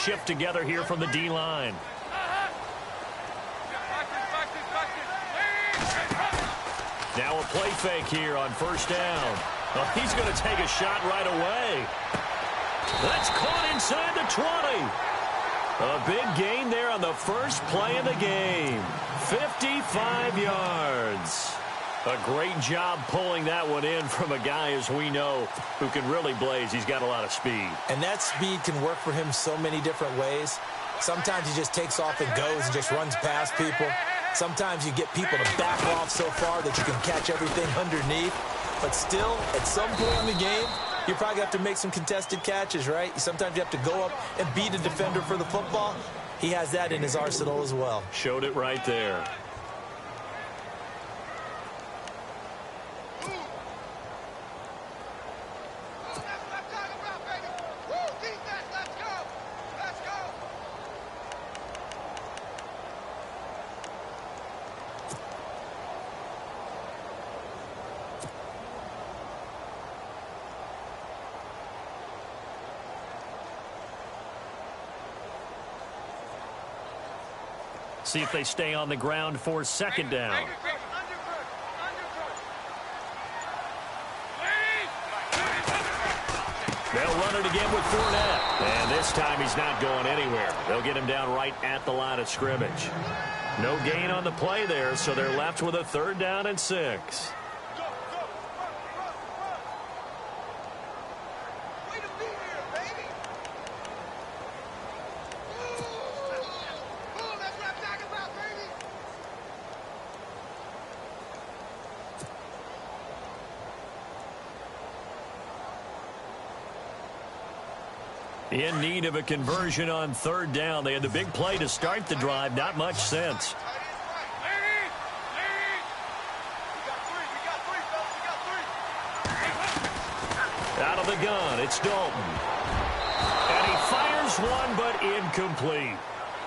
shift together here from the D-line. Now a play fake here on first down. Oh, he's going to take a shot right away. That's caught inside the 20. A big gain there on the first play of the game. 55 yards. A great job pulling that one in from a guy, as we know, who can really blaze. He's got a lot of speed. And that speed can work for him so many different ways. Sometimes he just takes off and goes and just runs past people. Sometimes you get people to back off so far that you can catch everything underneath. But still, at some point in the game, you probably have to make some contested catches, right? Sometimes you have to go up and beat a defender for the football. He has that in his arsenal as well. Showed it right there. See if they stay on the ground for second down. They'll run it again with Fournette. And this time he's not going anywhere. They'll get him down right at the line of scrimmage. No gain on the play there, so they're left with a 3rd down and 6. In need of a conversion on 3rd down. They had the big play to start the drive. Not much sense. Out of the gun, it's Dalton. And he fires one, but incomplete.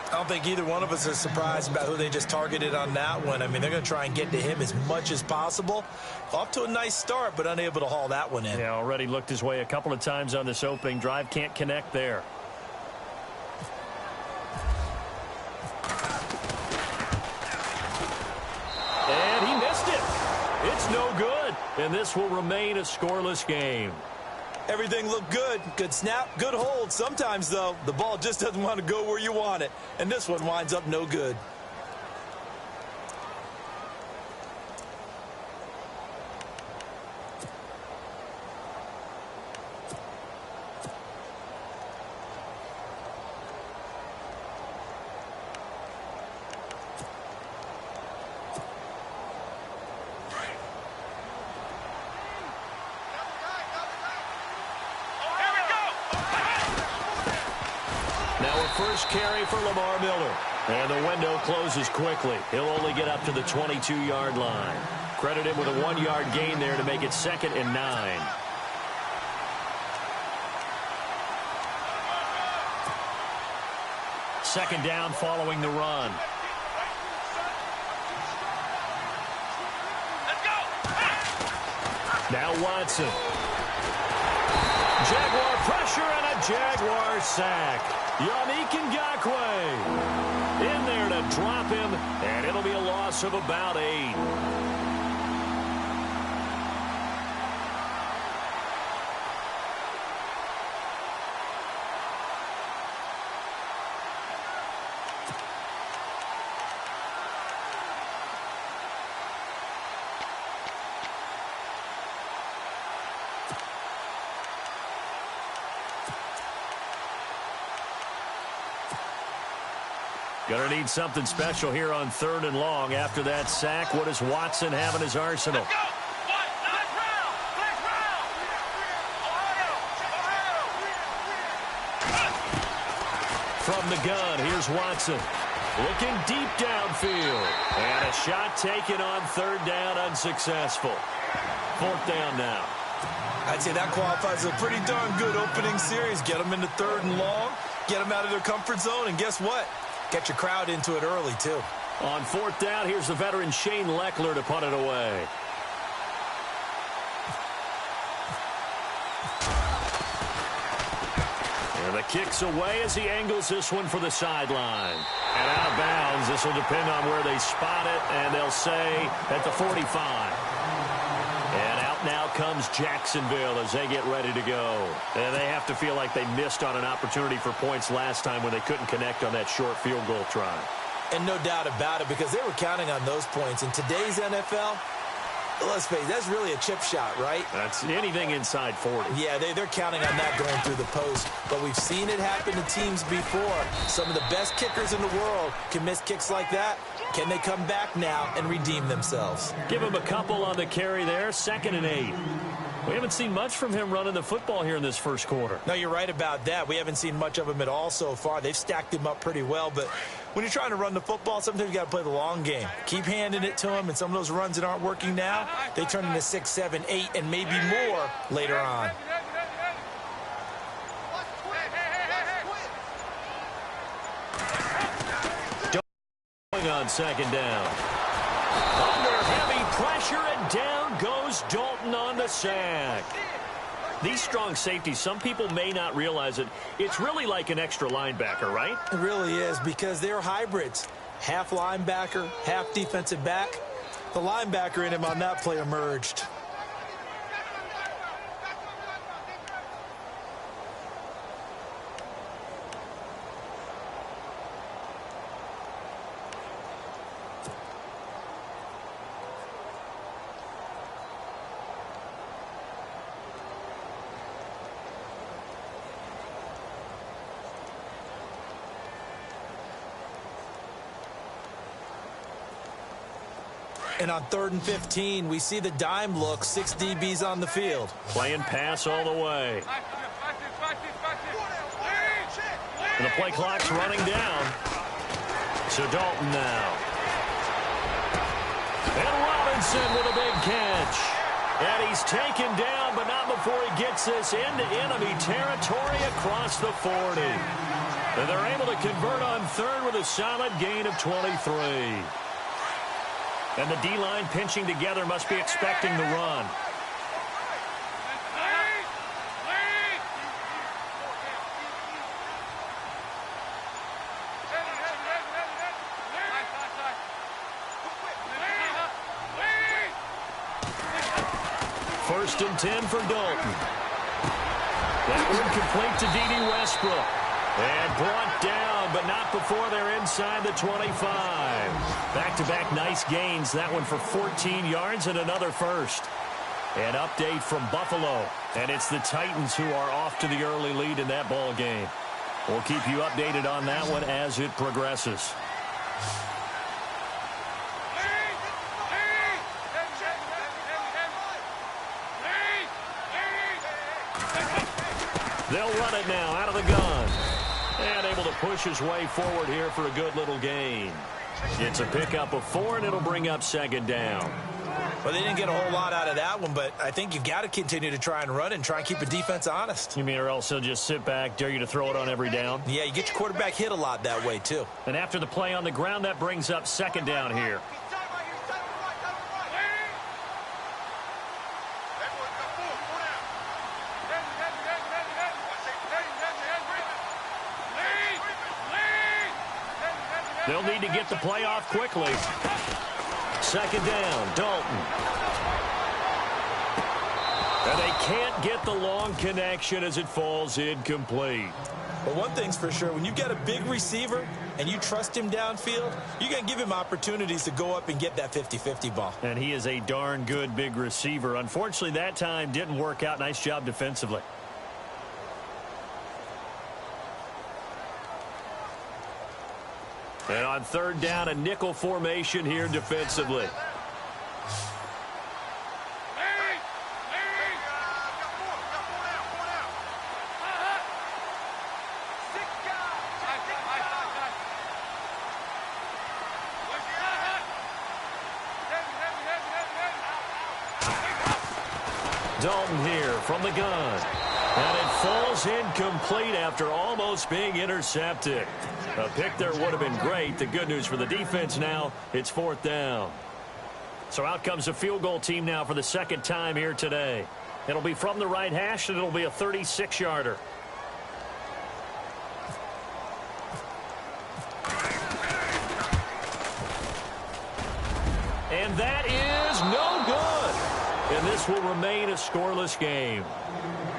I don't think either one of us is surprised about who they just targeted on that one. I mean, they're going to try and get to him as much as possible. Off to a nice start, but unable to haul that one in. Yeah, already looked his way a couple of times on this opening drive. Can't connect there. And he missed it. It's no good. And this will remain a scoreless game. Everything looked good. Good snap, good hold. Sometimes, though, the ball just doesn't want to go where you want it. And this one winds up no good. First carry for Lamar Miller. And the window closes quickly. He'll only get up to the 22-yard line. Credit him with a 1-yard gain there to make it 2nd and 9. Second down following the run. Now Watson. Jaguar pressure and a Jaguar sack. Yannick Ngakoue in there to drop him, and it'll be a loss of about 8. Going to need something special here on 3rd and long. After that sack, what does Watson have in his arsenal? From the gun, here's Watson. Looking deep downfield. And a shot taken on 3rd down, unsuccessful. 4th down now. I'd say that qualifies a pretty darn good opening series. Get them into 3rd and long, get them out of their comfort zone, and guess what? Get your crowd into it early, too. On 4th down, here's the veteran Shane Leckler to punt it away. And the kick's away as he angles this one for the sideline. And out of bounds. This will depend on where they spot it, and they'll say at the 45. And out now comes Jacksonville as they get ready to go. And they have to feel like they missed on an opportunity for points last time when they couldn't connect on that short field goal try. And no doubt about it, because they were counting on those points. In today's NFL, let's face it, that's really a chip shot, right? That's anything inside 40. Yeah, they're counting on that going through the post. But we've seen it happen to teams before. Some of the best kickers in the world can miss kicks like that. Can they come back now and redeem themselves? Give him a couple on the carry there, 2nd and 8. We haven't seen much from him running the football here in this first quarter. No, you're right about that. We haven't seen much of him at all so far. They've stacked him up pretty well, but when you're trying to run the football, sometimes you got to play the long game. Keep handing it to him, and some of those runs that aren't working now, they turn into 6, 7, 8, and maybe more later on. Going on 2nd down. Under heavy pressure, and down goes Dalton on the sack. These strong safeties, some people may not realize it. It's really like an extra linebacker, right? It really is, because they're hybrids. Half linebacker, half defensive back. The linebacker in him on that play emerged. And on 3rd and 15, we see the dime look, 6 DBs on the field. Playing pass all the way. And the play clock's running down. So Dalton now. And Robinson with a big catch. And he's taken down, but not before he gets this into enemy territory across the 40. And they're able to convert on 3rd with a solid gain of 23. And the D-line pinching together must be expecting the run. First and 10 for Dalton. That one complete to D.D. Westbrook. And brought down, but not before they're inside the 25. Back-to-back nice gains. That one for 14 yards and another first. An update from Buffalo. And it's the Titans who are off to the early lead in that ball game. We'll keep you updated on that one as it progresses. They'll run it now out of the gun. And able to push his way forward here for a good little gain. It's a pickup of 4, and it'll bring up 2nd down. Well, they didn't get a whole lot out of that one, but I think you've got to continue to try and run and try and keep the defense honest. You mean or else he'll just sit back, dare you to throw it on every down? Yeah, you get your quarterback hit a lot that way, too. And after the play on the ground, that brings up 2nd down here. They'll need to get the play off quickly. 2nd down, Dalton. And they can't get the long connection as it falls incomplete. But one thing's for sure, when you've got a big receiver and you trust him downfield, you're going to give him opportunities to go up and get that 50-50 ball. And he is a darn good big receiver. Unfortunately, that time didn't work out. Nice job defensively. And on 3rd down, a nickel formation here defensively. Dalton here from the gun. And it falls incomplete after almost being intercepted. A pick there would have been great. The good news for the defense now, it's 4th down. So out comes a field goal team now for the 2nd time here today. It'll be from the right hash, and it'll be a 36-yarder. And that is no good. And this will remain a scoreless game.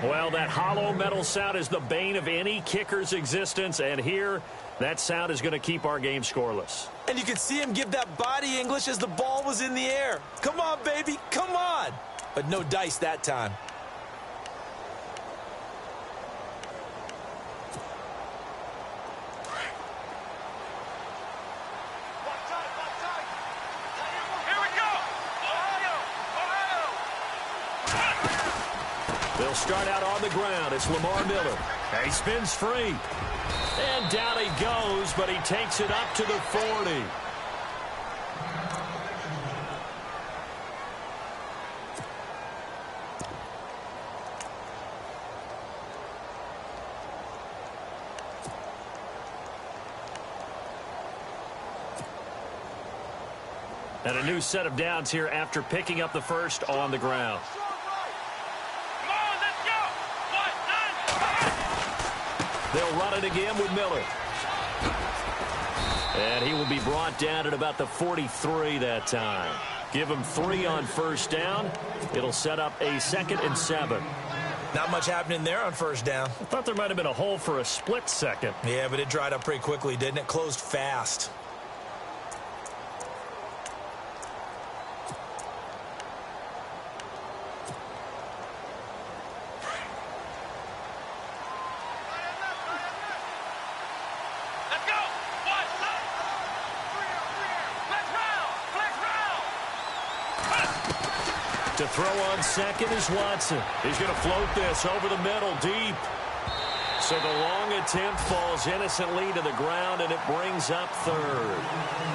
Well, that hollow metal sound is the bane of any kicker's existence. And here, that sound is going to keep our game scoreless. And you can see him give that body English as the ball was in the air. Come on, baby. Come on. But no dice that time. They'll start out on the ground. It's Lamar Miller. He spins free. And down he goes, but he takes it up to the 40. And a new set of downs here after picking up the first on the ground. They'll run it again with Miller. And he will be brought down at about the 43 that time. Give him 3 on first down. It'll set up a 2nd and 7. Not much happening there on first down. I thought there might have been a hole for a split second. Yeah, but it dried up pretty quickly, didn't it? Closed fast. To throw on second is Watson. He's going to float this over the middle deep. So the long attempt falls innocently to the ground, and it brings up third.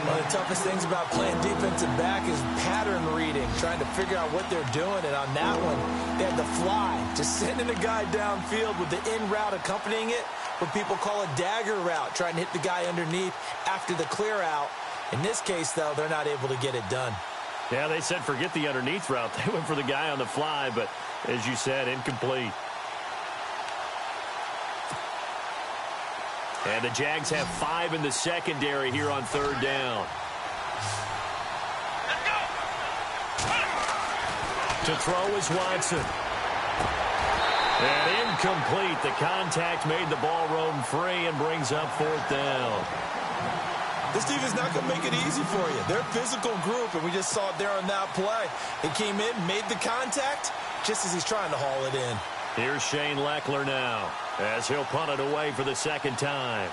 One of the toughest things about playing defensive back is pattern reading, trying to figure out what they're doing. And on that one, they had the fly, just sending a guy downfield with the in route accompanying it, what people call a dagger route, trying to hit the guy underneath after the clear out. In this case, though, they're not able to get it done. Yeah, they said forget the underneath route. They went for the guy on the fly, but as you said, incomplete. And the Jags have 5 in the secondary here on third down. To throw is Watson. And incomplete. The contact made the ball roam free and brings up 4th down. This defense not going to make it easy for you. They're a physical group, and we just saw it there on that play. He came in, made the contact, just as he's trying to haul it in. Here's Shane Leckler now, as he'll punt it away for the 2nd time.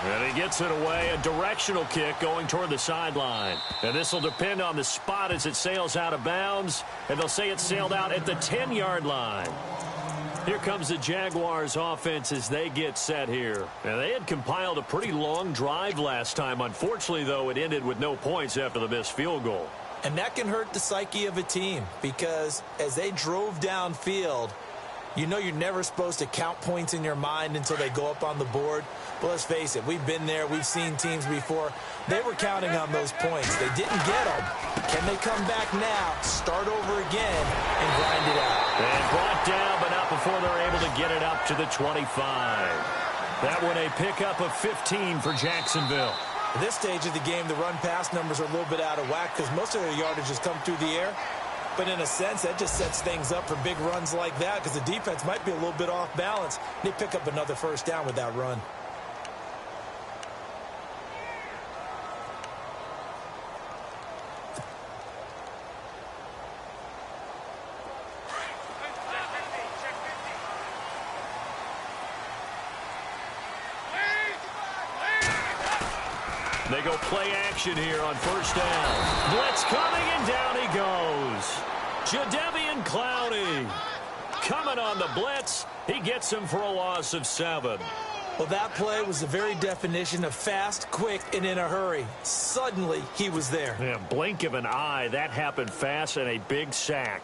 And he gets it away, a directional kick going toward the sideline. And this will depend on the spot as it sails out of bounds. And they'll say it sailed out at the 10-yard line. Here comes the Jaguars offense as they get set here. And they had compiled a pretty long drive last time. Unfortunately, though, it ended with no points after the missed field goal. And that can hurt the psyche of a team because as they drove downfield, you know you're never supposed to count points in your mind until they go up on the board. But let's face it, we've been there. We've seen teams before. They were counting on those points. They didn't get them. Can they come back now, start over again, and grind it out? And brought down, but not before they're able to get it up to the 25. That one a pickup of 15 for Jacksonville. At this stage of the game, the run-pass numbers are a little bit out of whack because most of their yardage has come through the air. But in a sense, that just sets things up for big runs like that because the defense might be a little bit off balance. They pick up another first down with that run. They go play action here on first down. Blitz coming, and down he goes. Jadeveon Clowney coming on the blitz. He gets him for a loss of 7. Well, that play was the very definition of fast, quick, and in a hurry. Suddenly, he was there. Yeah, blink of an eye. That happened fast and a big sack.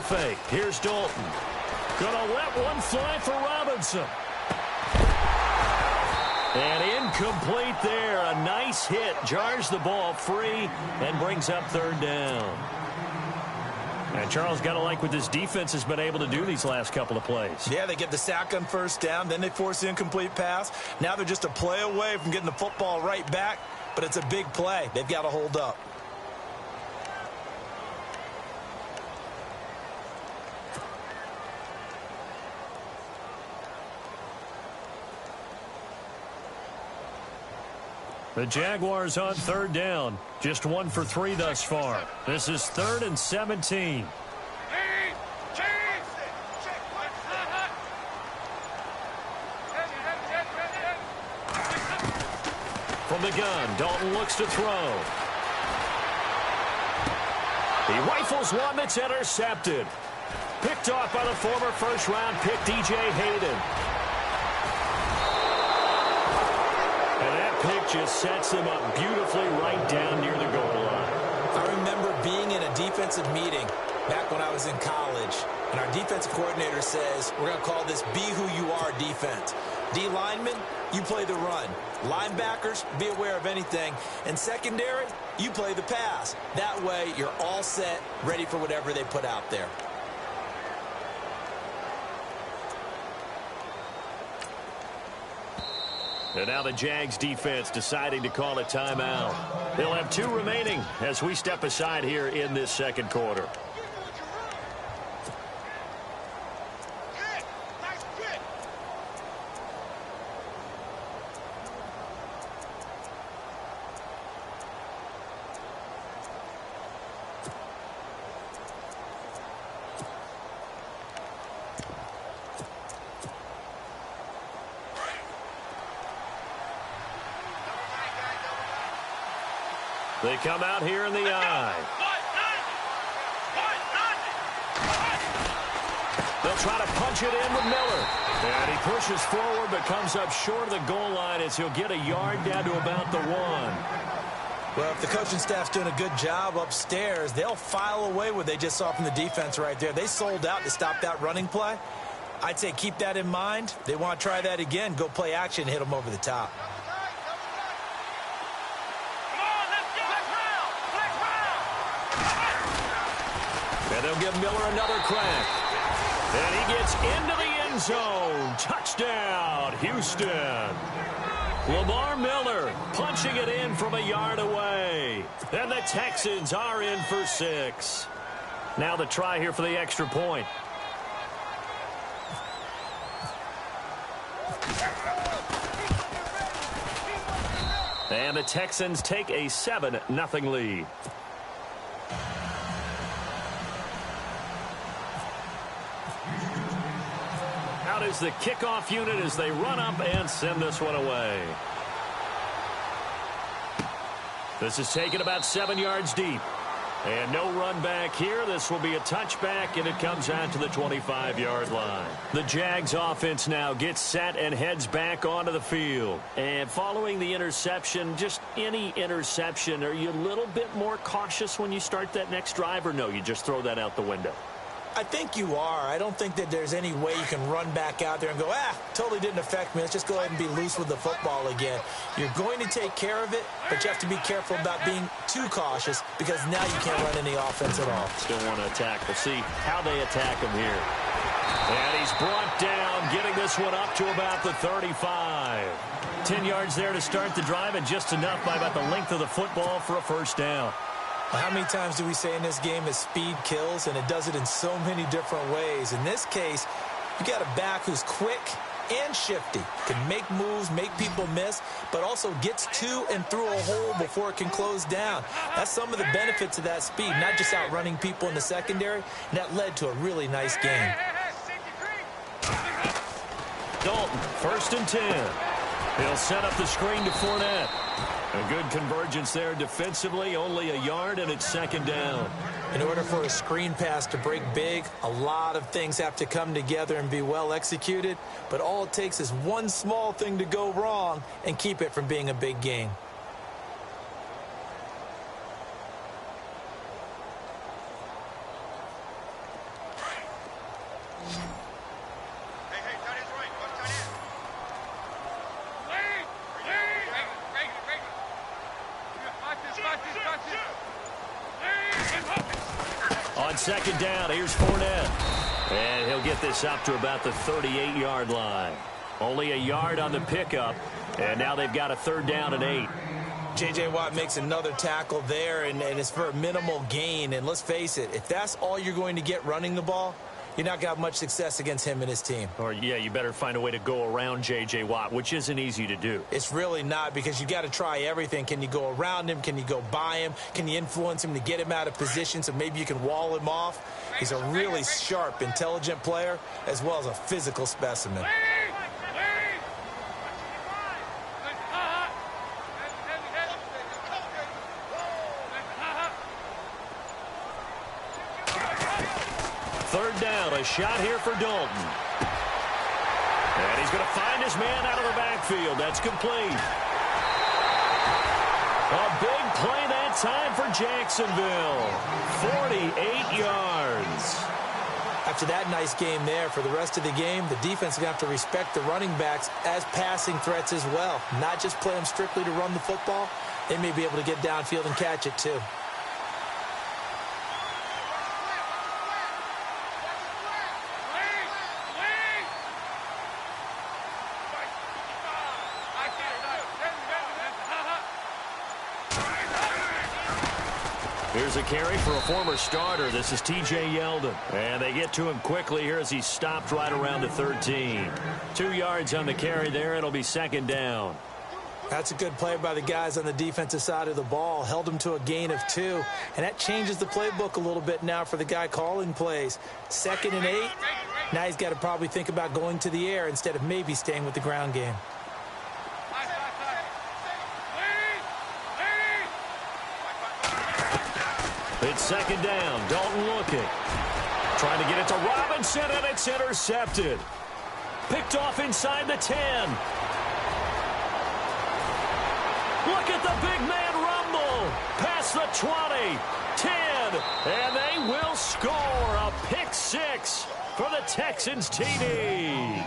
play fake. Here's Dalton. Gonna let one fly for Robinson. And incomplete there. A nice hit. Jars the ball free and brings up third down. And Charles, got to like what this defense has been able to do these last couple of plays. Yeah, they get the sack on first down, then they force the incomplete pass. Now they're just a play away from getting the football right back, but it's a big play. They've got to hold up. The Jaguars on third down. Just 1 for 3 thus far. This is 3rd and 17. From the gun, Dalton looks to throw. He rifles one that's intercepted. Picked off by the former first-round pick, D.J. Hayden. Pick just sets him up beautifully right down near the goal line. I remember being in a defensive meeting back when I was in college, and our defensive coordinator says, we're going to call this be who you are defense. D linemen, you play the run. Linebackers, be aware of anything. And secondary, you play the pass. That way, you're all set, ready for whatever they put out there. And now the Jags defense deciding to call a timeout. They'll have 2 remaining as we step aside here in this second quarter. They come out here in the eye. They'll try to punch it in with Miller. And he pushes forward but comes up short of the goal line as he'll get a yard down to about the 1. Well, if the coaching staff's doing a good job upstairs, they'll file away what they just saw from the defense right there. They sold out to stop that running play. I'd say keep that in mind. They want to try that again. Go play action and hit them over the top. And they'll give Miller another crack. And he gets into the end zone. Touchdown, Houston. Lamar Miller punching it in from a yard away. And the Texans are in for 6. Now the try here for the extra point. And the Texans take a 7-0 lead. Out is the kickoff unit as they run up and send this one away. This is taken about 7 yards deep. And no run back here. This will be a touchback, and it comes out to the 25-yard line. The Jags offense now gets set and heads back onto the field. And following the interception, just any interception, are you a little bit more cautious when you start that next drive, or no, you just throw that out the window? I think you are. I don't think that there's any way you can run back out there and go, totally didn't affect me. Let's just go ahead and be loose with the football again. You're going to take care of it, but you have to be careful about being too cautious because now you can't run any offense at all. Still want to attack. We'll see how they attack him here. And he's brought down, getting this one up to about the 35. 10 yards there to start the drive, and just enough by about the length of the football for a first down. How many times do we say in this game that speed kills, and it does it in so many different ways? In this case, you got a back who's quick and shifty, can make moves, make people miss, but also gets to and through a hole before it can close down. That's some of the benefits of that speed, not just outrunning people in the secondary, and that led to a really nice game. Dalton, 1st and 10. He'll set up the screen to Fournette. A good convergence there defensively, only a yard, and it's 2nd down. In order for a screen pass to break big, a lot of things have to come together and be well executed, but all it takes is one small thing to go wrong and keep it from being a big game. second down. Here's Fournette. And he'll get this up to about the 38-yard line. Only a yard on the pickup. And now they've got a third down and 8. J.J. Watt makes another tackle there, and it's for a minimal gain. And let's face it, if that's all you're going to get running the ball, you're not going to have much success against him and his team. Or, yeah, you better find a way to go around J.J. Watt, which isn't easy to do. It's really not, because you got to try everything. Can you go around him? Can you go by him? Can you influence him to get him out of position so maybe you can wall him off? He's a really sharp, intelligent player, as well as a physical specimen. Third down, a shot here for Dalton. And he's going to find his man out of the backfield. That's complete. A big play that time for Jacksonville. 48 yards. After that nice game there, for the rest of the game, the defense is going to have to respect the running backs as passing threats as well. Not just play them strictly to run the football. They may be able to get downfield and catch it too. Here's a carry for a former starter. This is T.J. Yeldon. And they get to him quickly here as he stopped right around the 13. 2 yards on the carry there. It'll be second down. That's a good play by the guys on the defensive side of the ball. Held them to a gain of 2. And that changes the playbook a little bit now for the guy calling plays. 2nd and 8. Now he's got to probably think about going to the air instead of maybe staying with the ground game. It's second down. Dalton looking. Trying to get it to Robinson, and it's intercepted. Picked off inside the 10. Look at the big man rumble. Past the 20, 10, and they will score a pick 6 for the Texans TD.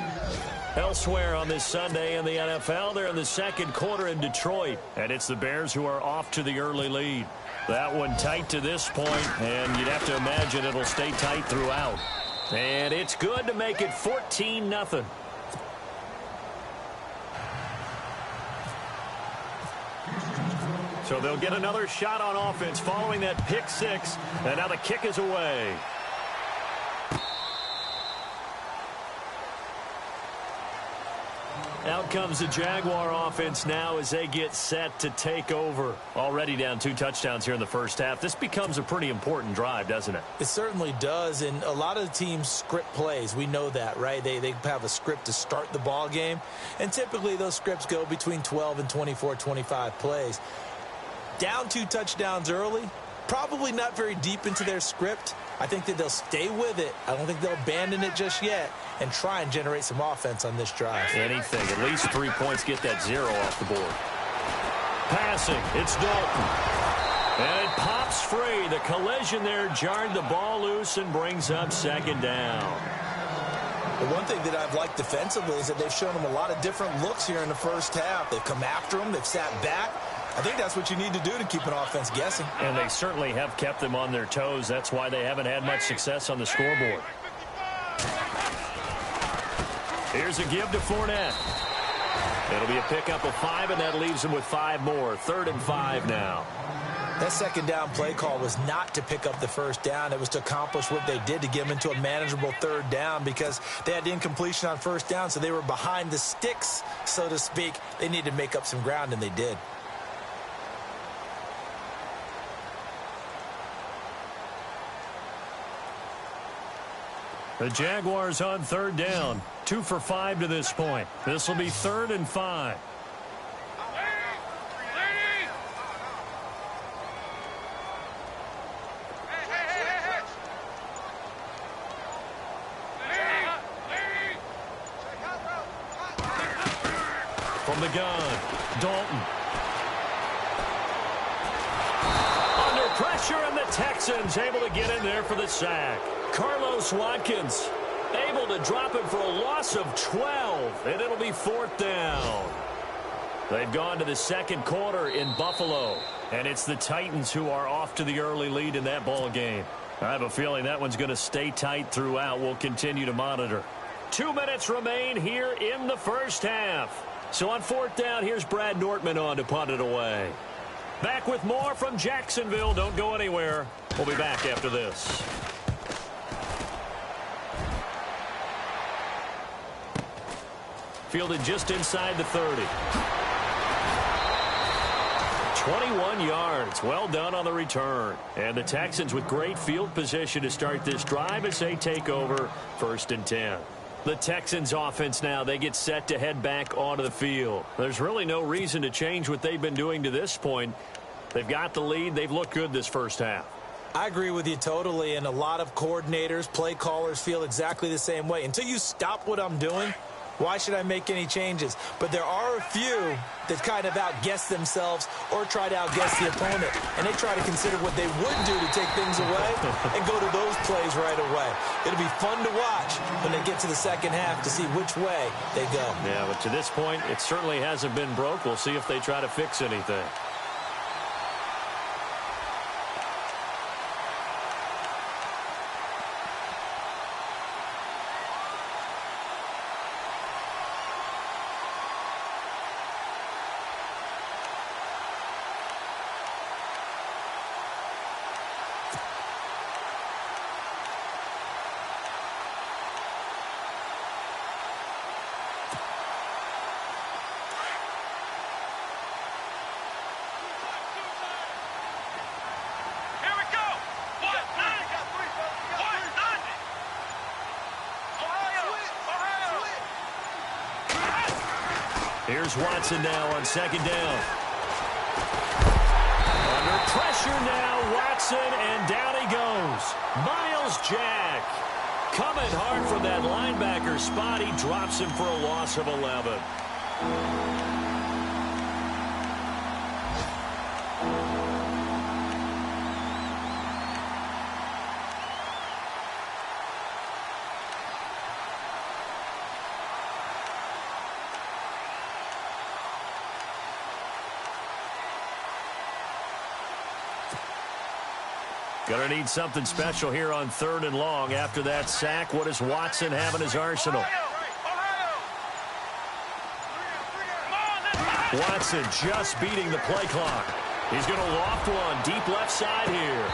Elsewhere on this Sunday in the NFL, they're in the second quarter in Detroit, and it's the Bears who are off to the early lead. That one tight to this point, and you'd have to imagine it'll stay tight throughout. And it's good to make it 14-0. So they'll get another shot on offense following that pick 6, and now the kick is away. Out comes the Jaguar offense now as they get set to take over. Already down 2 touchdowns here in the first half. This becomes a pretty important drive, doesn't it? It certainly does, and a lot of the teams script plays. We know that, right? They have a script to start the ball game, and typically those scripts go between 12 and 24, 25 plays. Down 2 touchdowns early, probably not very deep into their script. I think that they'll stay with it. I don't think they'll abandon it just yet and try and generate some offense on this drive. Anything. At least 3 points, get that 0 off the board. Passing. It's Dalton. And it pops free. The collision there jarred the ball loose and brings up second down. The one thing that I've liked defensively is that they've shown them a lot of different looks here in the first half. They've come after them. They've sat back. I think that's what you need to do to keep an offense guessing. And they certainly have kept them on their toes. That's why they haven't had much success on the scoreboard. Here's a give to Fournette. It'll be a pickup of 5, and that leaves them with 5 more. 3rd and 5 now. That second down play call was not to pick up the first down. It was to accomplish what they did, to get them into a manageable 3rd down, because they had the incompletion on first down, so they were behind the sticks, so to speak. They needed to make up some ground, and they did. The Jaguars on 3rd down. 2 for 5 to this point. This will be 3rd and 5. From the gun, Dalton. Under pressure, and the Texans able to get in there for the sack. Carlos Watkins able to drop him for a loss of 12, and it'll be 4th down. They've gone to the second quarter in Buffalo, and it's the Titans who are off to the early lead in that ball game. I have a feeling that one's going to stay tight throughout. We'll continue to monitor. 2 minutes remain here in the first half. So on fourth down, here's Brad Nortman on to punt it away. Back with more from Jacksonville. Don't go anywhere. We'll be back after this. Fielded just inside the 30. 21 yards. Well done on the return. And the Texans with great field position to start this drive as they take over 1st and 10. The Texans offense now, they get set to head back onto the field. There's really no reason to change what they've been doing to this point. They've got the lead. They've looked good this first half. I agree with you totally, and a lot of coordinators, play callers feel exactly the same way. Until you stop what I'm doing, why should I make any changes? But there are a few that kind of outguess themselves or try to outguess the opponent. And they try to consider what they would do to take things away and go to those plays right away. It'll be fun to watch when they get to the second half to see which way they go. Yeah, but to this point, it certainly hasn't been broke. We'll see if they try to fix anything. Here's Watson now on second down. Under pressure now, Watson, and down he goes. Miles Jack coming hard from that linebacker spot. He drops him for a loss of 11. Going to need something special here on 3rd and long. After that sack, what does Watson have in his arsenal? Watson just beating the play clock. He's going to loft one deep left side here.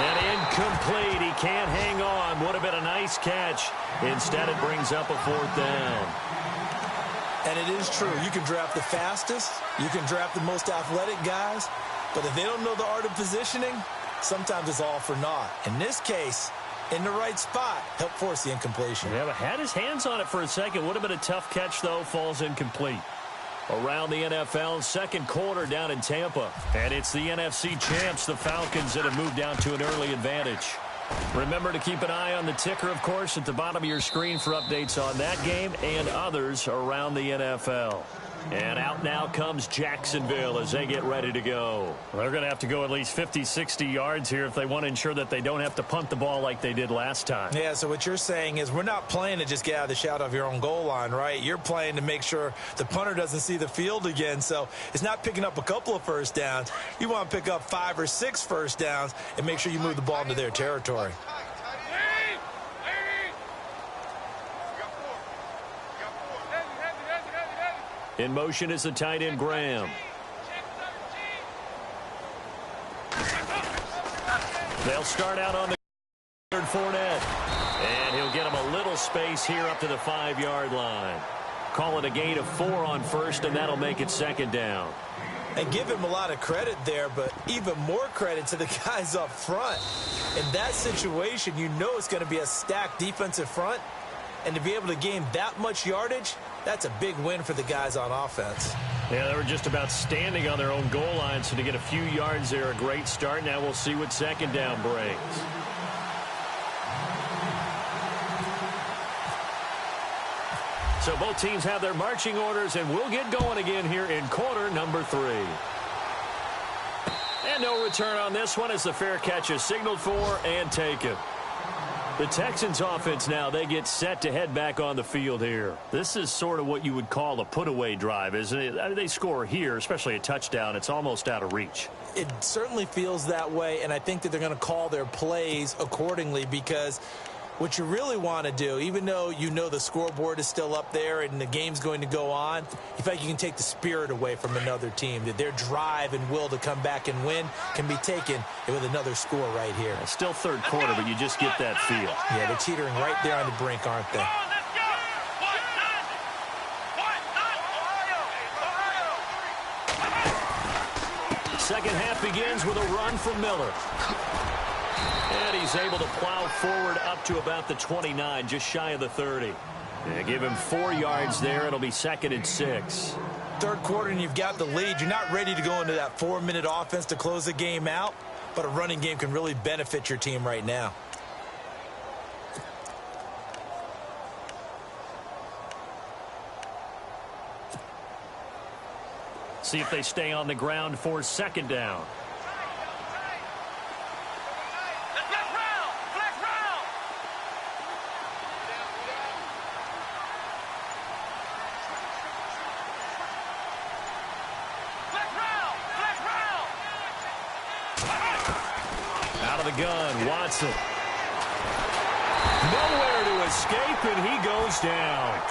And incomplete. He can't hang on. Would have been a nice catch. Instead, it brings up a 4th down. And it is true. You can draft the fastest. You can draft the most athletic guys. But if they don't know the art of positioning, sometimes it's all for naught. In this case, in the right spot, helped force the incompletion. Yeah, but had his hands on it for a second. Would have been a tough catch, though. Falls incomplete. Around the NFL, second quarter down in Tampa. And it's the NFC champs, the Falcons, that have moved down to an early advantage. Remember to keep an eye on the ticker, of course, at the bottom of your screen for updates on that game and others around the NFL. And out now comes Jacksonville as they get ready to go. They're going to have to go at least 50, 60 yards here if they want to ensure that they don't have to punt the ball like they did last time. Yeah, so what you're saying is we're not playing to just get out of the shadow of your own goal line, right? You're playing to make sure the punter doesn't see the field again. So it's not picking up a couple of first downs. You want to pick up 5 or 6 first downs and make sure you move the ball into their territory. In motion is the tight end, Graham. They'll start out on the third, Fournette. And he'll get him a little space here up to the 5-yard line. Call it a gain of 4 on first, and that'll make it 2nd down. And give him a lot of credit there, but even more credit to the guys up front. In that situation, you know it's going to be a stacked defensive front. And to be able to gain that much yardage, that's a big win for the guys on offense. Yeah, they were just about standing on their own goal line, so to get a few yards there, a great start. Now we'll see what 2nd down brings. So both teams have their marching orders, and we'll get going again here in quarter number 3. And no return on this one as the fair catch is signaled for and taken. The Texans offense now, they get set to head back on the field here. This is sort of what you would call a put-away drive, isn't it? I mean, they score here, especially a touchdown. It's almost out of reach. It certainly feels that way, and I think that they're going to call their plays accordingly, because what you really want to do, even though you know the scoreboard is still up there and the game's going to go on, you feel like you can take the spirit away from another team, that their drive and will to come back and win can be taken with another score right here. Still third quarter, but you just get that feel. Yeah, they're teetering right there on the brink, aren't they? Second half begins with a run from Miller. And he's able to plow forward up to about the 29, just shy of the 30. Yeah, give him 4 yards there. It'll be 2nd and 6. Third quarter and you've got the lead. You're not ready to go into that 4-minute offense to close the game out, but a running game can really benefit your team right now. See if they stay on the ground for 2nd down. Out of the gun, Watson. Nowhere to escape, and he goes down.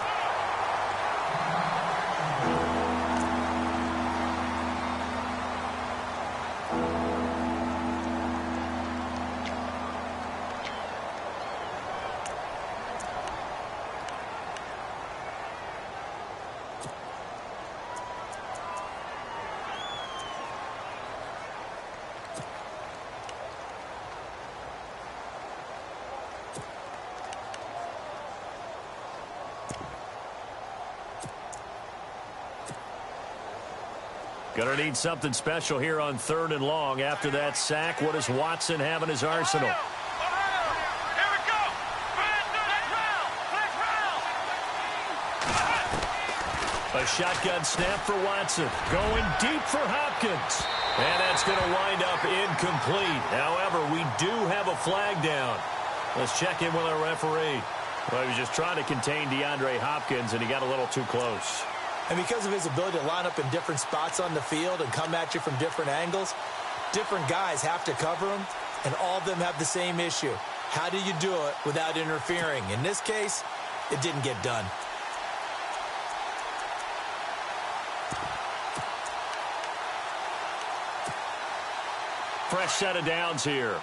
Gonna need something special here on 3rd and long. After that sack, what does Watson have in his arsenal? A shotgun snap for Watson. Going deep for Hopkins. And that's going to wind up incomplete. However, we do have a flag down. Let's check in with our referee. Well, he was just trying to contain DeAndre Hopkins, and he got a little too close. And because of his ability to line up in different spots on the field and come at you from different angles, different guys have to cover him, and all of them have the same issue. How do you do it without interfering? In this case, it didn't get done. Fresh set of downs here.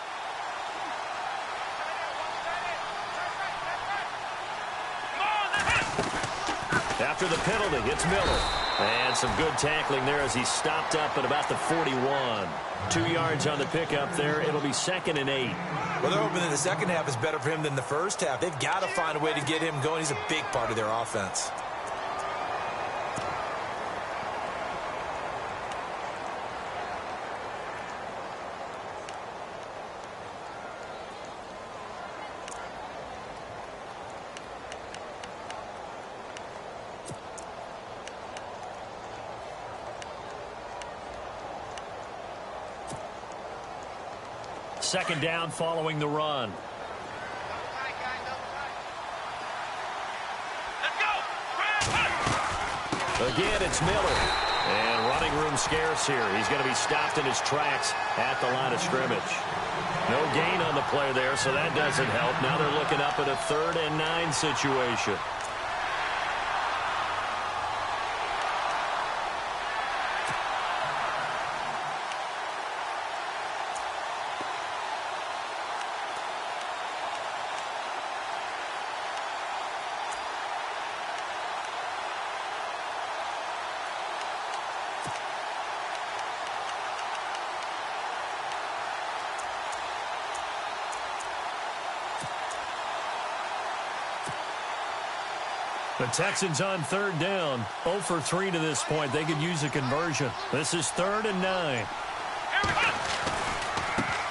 After the penalty, it's Miller. And some good tackling there as he stopped up at about the 41. 2 yards on the pickup there. It'll be 2nd and 8. Well, they're hoping that the second half is better for him than the first half. They've got to find a way to get him going. He's a big part of their offense. Second down following the run. Again, it's Miller. And running room scarce here. He's going to be stopped in his tracks at the line of scrimmage. No gain on the play there, so that doesn't help. Now they're looking up at a 3rd and 9 situation. The Texans on 3rd down. 0 for 3 to this point. They could use a conversion. This is 3rd and 9.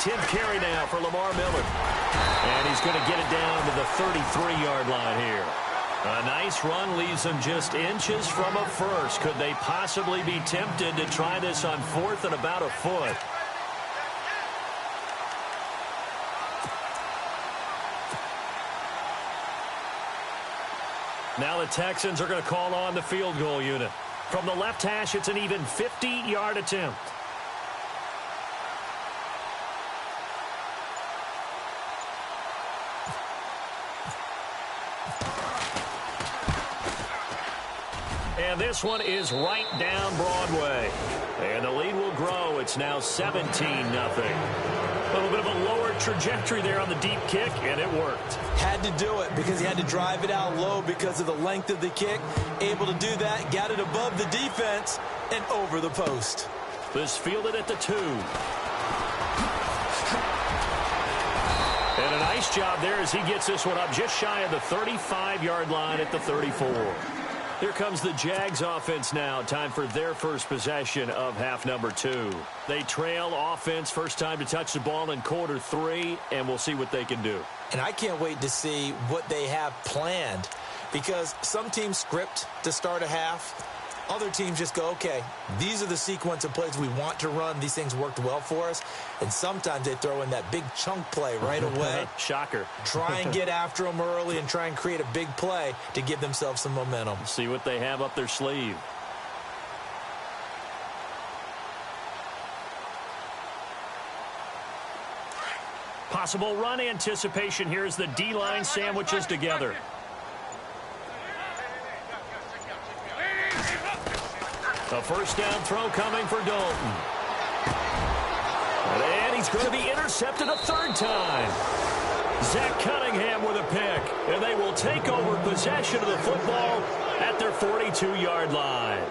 10th carry now for Lamar Miller. And he's going to get it down to the 33-yard line here. A nice run leaves them just inches from a first. Could they possibly be tempted to try this on 4th and about a foot? Now the Texans are going to call on the field goal unit. From the left hash, it's an even 50-yard attempt. And this one is right down Broadway. And the lead will grow. It's now 17-0. A little bit of a lower trajectory there on the deep kick, and it worked. Had to do it because he had to drive it out low because of the length of the kick. Able to do that, got it above the defense and over the post. This fielded at the 2. And a nice job there as he gets this one up just shy of the 35-yard line at the 34. Here comes the Jags offense now. Time for their first possession of half number 2. They trail offense, first time to touch the ball in quarter 3, and we'll see what they can do. And I can't wait to see what they have planned because some teams script to start a half. Other teams just go, okay, these are the sequence of plays we want to run. These things worked well for us. And sometimes they throw in that big chunk play right away. Shocker. Try and get after them early and try and create a big play to give themselves some momentum. See what they have up their sleeve. Possible run anticipation here as the D-line sandwiches together. A first down throw coming for Dalton. And he's going to be intercepted a third time. Zach Cunningham with a pick. And they will take over possession of the football at their 42-yard line.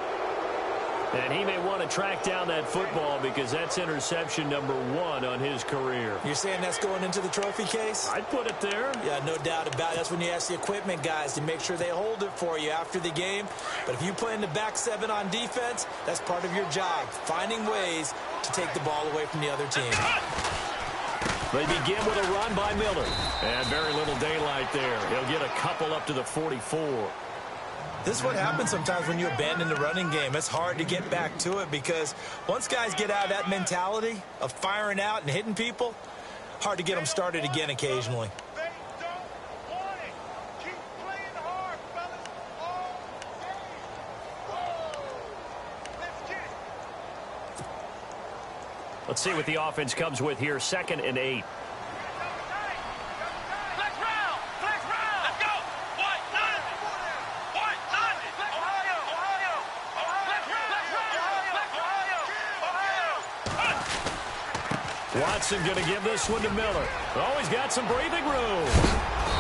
And he may want to track down that football because that's interception number 1 on his career. You're saying that's going into the trophy case? I'd put it there. Yeah, no doubt about it. That's when you ask the equipment guys to make sure they hold it for you after the game. But if you play in the back 7 on defense, that's part of your job, finding ways to take the ball away from the other team. They begin with a run by Miller. And very little daylight there. He'll get a couple up to the 44. This is what happens sometimes when you abandon the running game. It's hard to get back to it because once guys get out of that mentality of firing out and hitting people, hard to get them started again occasionally. Let's see what the offense comes with here. 2nd and 8. Watson going to give this one to Miller. Oh, he's got some breathing room.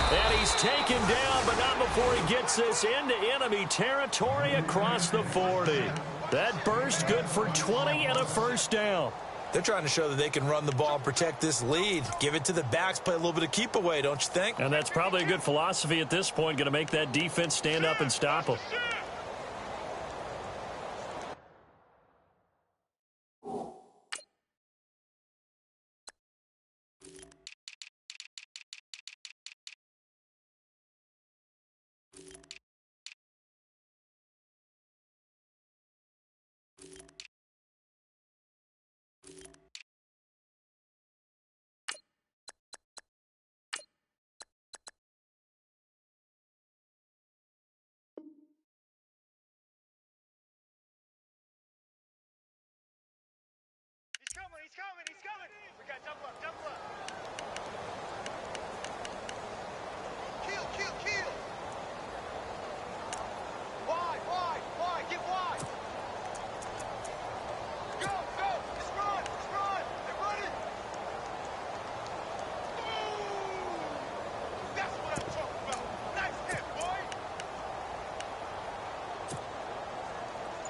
And he's taken down, but not before he gets this into enemy territory across the 40. That burst good for 20 and a first down. They're trying to show that they can run the ball and protect this lead. Give it to the backs, play a little bit of keep away, don't you think? And that's probably a good philosophy at this point, going to make that defense stand up and stop them. He's coming. We got double up. Kill. Wide, get wide. Go, let's run. They're running. Ooh, that's what I'm talking about. Nice hit, boy.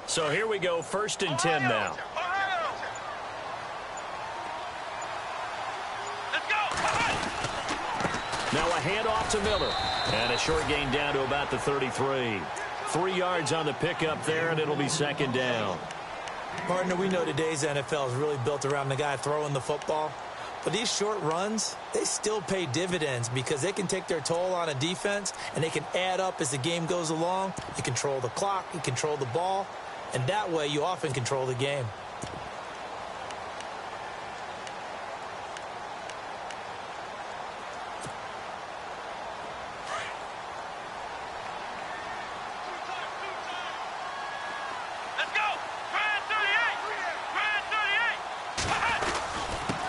So here we go, 1st and 10 now. Now a handoff to Miller. And a short gain down to about the 33. 3 yards on the pickup there, and it'll be 2nd down. Partner, we know today's NFL is really built around the guy throwing the football. But these short runs, they still pay dividends because they can take their toll on a defense, and they can add up as the game goes along. You control the clock, you control the ball, and that way you often control the game.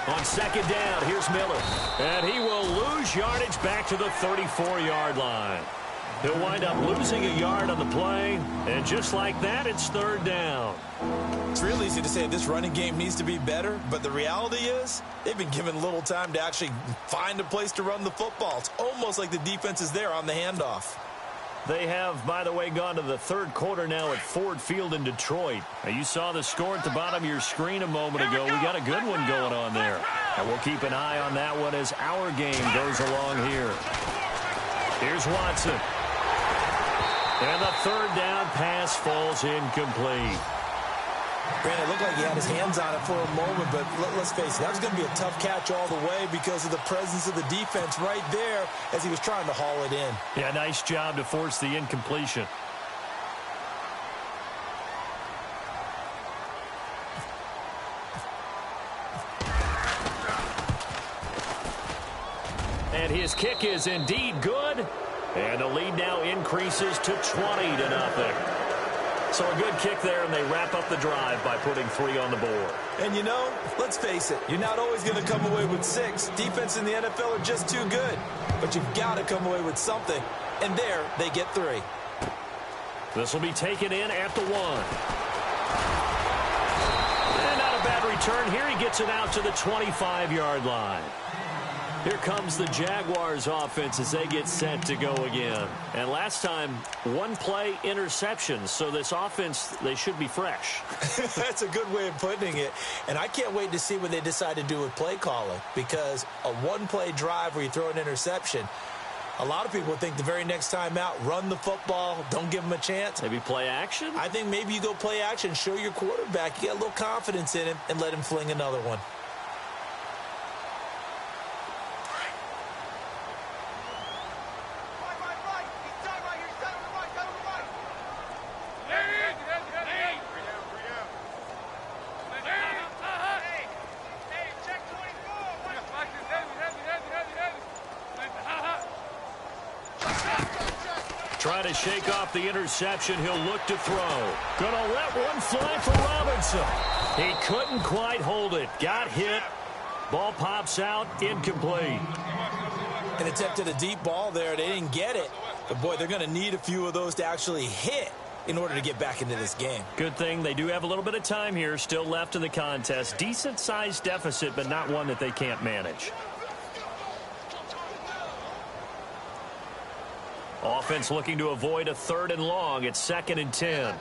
On 2nd down, here's Miller. And he will lose yardage back to the 34-yard line. He'll wind up losing a yard on the play, and just like that, it's third down. It's real easy to say this running game needs to be better, but the reality is they've been given little time to actually find a place to run the football. It's almost like the defense is there on the handoff. They have, by the way, gone to the third quarter now at Ford Field in Detroit. Now, you saw the score at the bottom of your screen a moment ago. We got a good one going on there. And we'll keep an eye on that one as our game goes along here. Here's Watson. And the third down pass falls incomplete. Granted, it looked like he had his hands on it for a moment, but let's face it, that was going to be a tough catch all the way because of the presence of the defense right there as he was trying to haul it in. Yeah, nice job to force the incompletion. And his kick is indeed good. And the lead now increases to 20-0. So a good kick there, and they wrap up the drive by putting 3 on the board. And you know, let's face it, you're not always going to come away with 6. Defense in the NFL are just too good. But you've got to come away with something. And there, they get 3. This will be taken in at the 1. And not a bad return here. He gets it out to the 25-yard line. Here comes the Jaguars offense as they get set to go again. And last time, 1-play interceptions. So this offense, they should be fresh. That's a good way of putting it. And I can't wait to see what they decide to do with play calling. Because a 1-play drive where you throw an interception, a lot of people think the very next time out, run the football, don't give them a chance. Maybe play action? I think maybe you go play action, show your quarterback, you get a little confidence in him, and let him fling another one. Trying to shake off the interception. He'll look to throw. Gonna let one fly for Robinson. He couldn't quite hold it. Got hit. Ball pops out. Incomplete. And attempted a deep ball there. They didn't get it. But, boy, they're going to need a few of those to actually hit in order to get back into this game. Good thing they do have a little bit of time here still left in the contest. Decent-sized deficit, but not one that they can't manage. Offense looking to avoid a 3rd and long. It's 2nd and 10.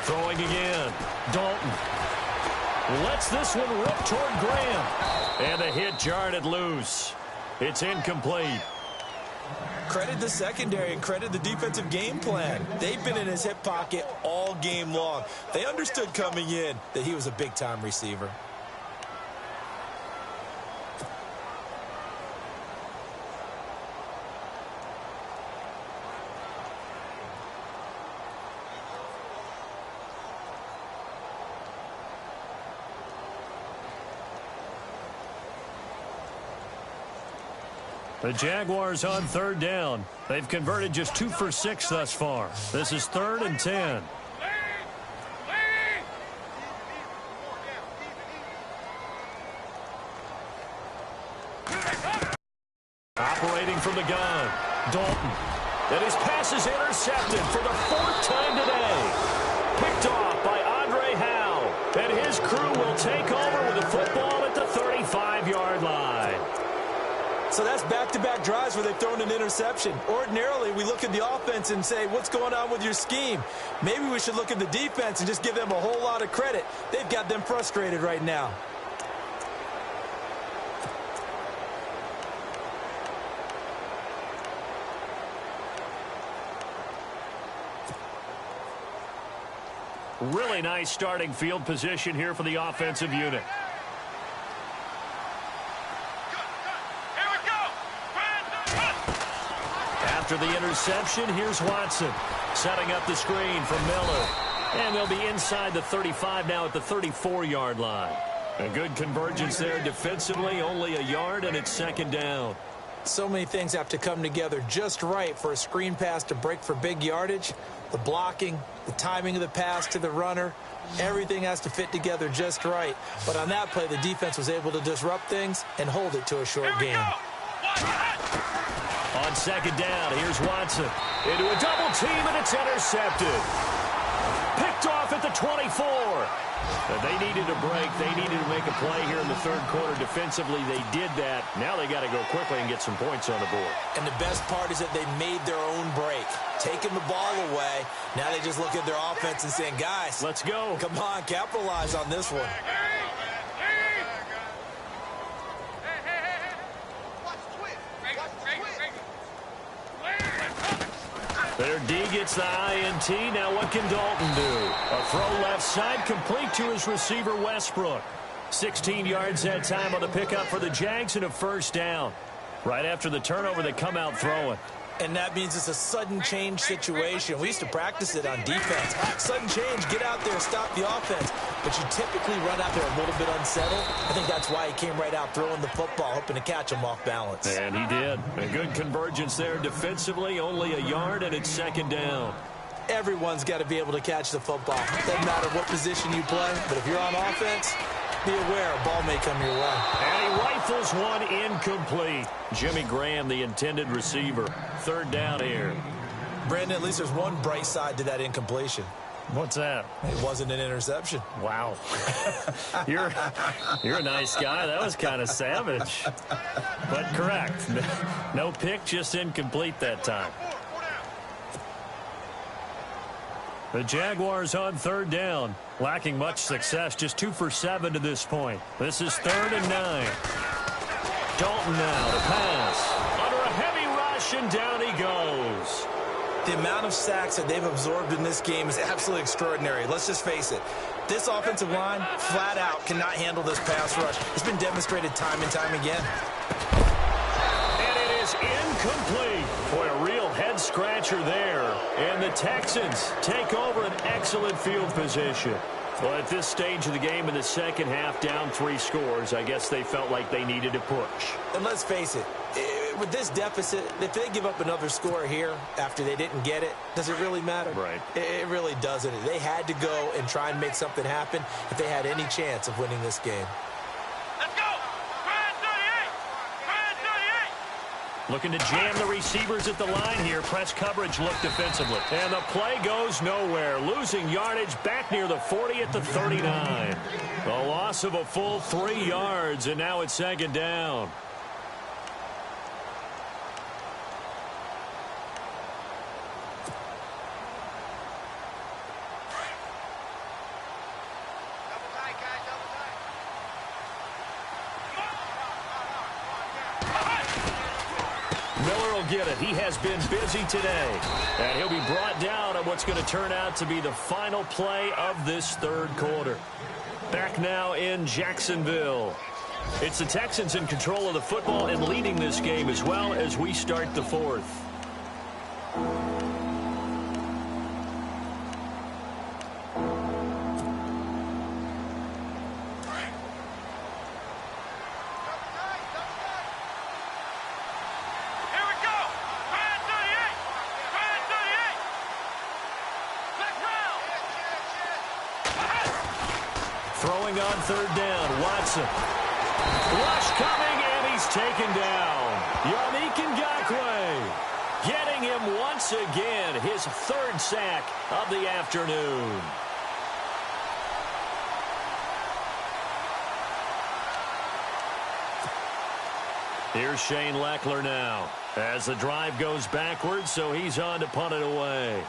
Throwing again. Dalton lets this one rip toward Graham. And the hit jarred it loose. It's incomplete. Credit the secondary and credit the defensive game plan. They've been in his hip pocket all game long. They understood coming in that he was a big-time receiver. The Jaguars on 3rd down. They've converted just 2 for 6 thus far. This is 3rd and 10. Operating from the gun. Dalton. And his pass is intercepted for the 4th time today. Picked off by Andre Howe. And his crew will take over with the football at the 35-yard line. So that's back-to-back drives where they've thrown an interception. Ordinarily, we look at the offense and say, what's going on with your scheme? Maybe we should look at the defense and just give them a whole lot of credit. They've got them frustrated right now. Really nice starting field position here for the offensive unit. After the interception, here's Watson setting up the screen for Miller. And they'll be inside the 35 now at the 34-yard line. A good convergence there defensively, only a yard, and it's 2nd down. So many things have to come together just right for a screen pass to break for big yardage. The blocking, the timing of the pass to the runner, everything has to fit together just right. But on that play, the defense was able to disrupt things and hold it to a short gain. On second down, here's Watson. Into a double team, and it's intercepted. Picked off at the 24. They needed a break. They needed to make a play here in the third quarter. Defensively, they did that. Now they got to go quickly and get some points on the board. And the best part is that they made their own break. Taking the ball away. Now they just look at their offense and saying, guys, let's go. Come on, capitalize on this one. Their D gets the INT. Now what can Dalton do? A throw left side, complete to his receiver, Westbrook. 16 yards that time on the pickup for the Jags and a first down. Right after the turnover, they come out throwing. And that means it's a sudden change situation. We used to practice it on defense. Sudden change, get out there, stop the offense. But you typically run out there a little bit unsettled. I think that's why he came right out throwing the football, hoping to catch him off balance. And he did. A good convergence there defensively, only a yard, and it's second down. Everyone's got to be able to catch the football. Doesn't matter what position you play, but if you're on offense, be aware a ball may come your way. And he rifles one incomplete. Jimmy Graham, the intended receiver. Third down here. Brandon, at least there's one bright side to that incompletion. What's that? It wasn't an interception. Wow. You're a nice guy. That was kind of savage. But correct. No pick, just incomplete that time. The Jaguars on third down. Lacking much success, just 2 for 7 to this point. This is 3rd and 9. Dalton now to pass. Under a heavy rush, and down he goes. The amount of sacks that they've absorbed in this game is absolutely extraordinary. Let's just face it. This offensive line, flat out, cannot handle this pass rush. It's been demonstrated time and time again. And it is incomplete. Boy, a real head-scratcher there. And the Texans take over an excellent field position. Well, at this stage of the game in the second half, down 3 scores, I guess they felt like they needed to push. And let's face it, with this deficit, if they give up another score here after they didn't get it, does it really matter? Right. It really doesn't. They had to go and try and make something happen if they had any chance of winning this game. Let's go! Brand 38! Brand 38! Looking to jam the receivers at the line here. Press coverage look defensively. And the play goes nowhere. Losing yardage back near the 40 at the 39. A loss of a full 3 yards, and now it's second down. Get it. He has been busy today. And he'll be brought down on what's going to turn out to be the final play of this third quarter. Back now in Jacksonville. It's the Texans in control of the football and leading this game as well as we start the fourth. Throwing on third down, Watson. Rush coming, and he's taken down. Yannick Ngakoue getting him once again, his 3rd sack of the afternoon. Here's Shane Leckler now as the drive goes backwards, so he's on to punt it away.